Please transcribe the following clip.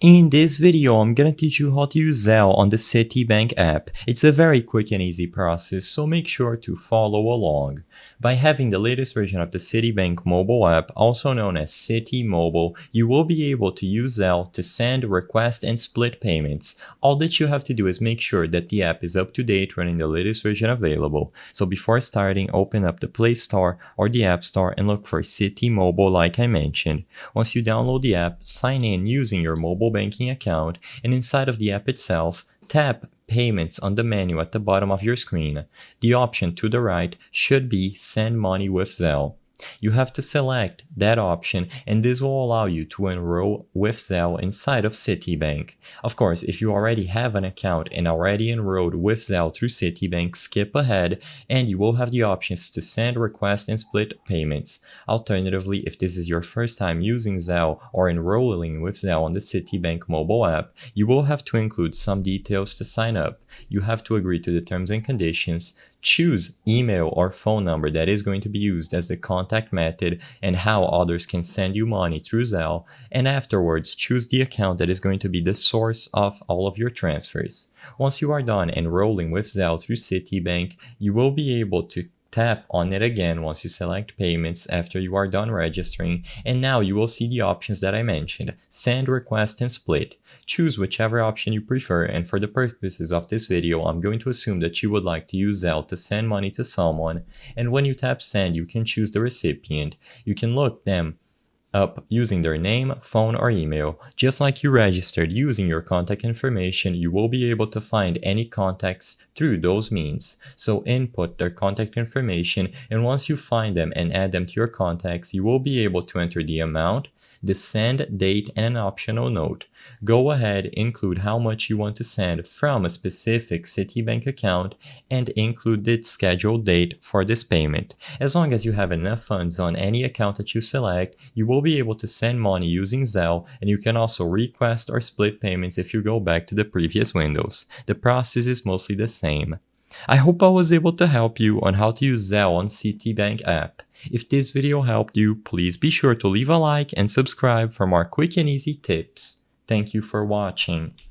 In this video, I'm gonna teach you how to use Zelle on the Citibank app. It's a very quick and easy process, so make sure to follow along. By having the latest version of the Citibank mobile app, also known as Citi Mobile, you will be able to use Zelle to send, request, and split payments. All that you have to do is make sure that the app is up to date, running the latest version available. So before starting, open up the Play Store or the App Store and look for Citi Mobile like I mentioned. Once you download the app, sign in using your mobile banking account, and inside of the app itself, tap Payments on the menu at the bottom of your screen. The option to the right should be Send Money with Zelle. You have to select that option, and this will allow you to enroll with Zelle inside of Citibank. Of course, if you already have an account and already enrolled with Zelle through Citibank, skip ahead and you will have the options to send, request, and split payments. Alternatively, if this is your first time using Zelle or enrolling with Zelle on the Citibank mobile app, you will have to include some details to sign up. You have to agree to the terms and conditions, choose email or phone number that is going to be used as the contact method and how others can send you money through Zelle, and afterwards choose the account that is going to be the source of all of your transfers. Once you are done enrolling with Zelle through Citibank, you will be able to tap on it again once you select payments after you are done registering, and now you will see the options that I mentioned: send, request, and split. Choose whichever option you prefer, and for the purposes of this video, I'm going to assume that you would like to use Zelle to send money to someone, and when you tap send, you can choose the recipient. You can look them up using their name, phone, or email. Just like you registered using your contact information, you will be able to find any contacts through those means. So input their contact information, and once you find them and add them to your contacts, you will be able to enter the amount, the send date, and an optional note. Go ahead, include how much you want to send from a specific Citibank account, and include the scheduled date for this payment. As long as you have enough funds on any account that you select, you will be able to send money using Zelle, and you can also request or split payments if you go back to the previous windows. The process is mostly the same. I hope I was able to help you on how to use Zelle on Citibank app. If this video helped you, please be sure to leave a like and subscribe for more quick and easy tips. Thank you for watching.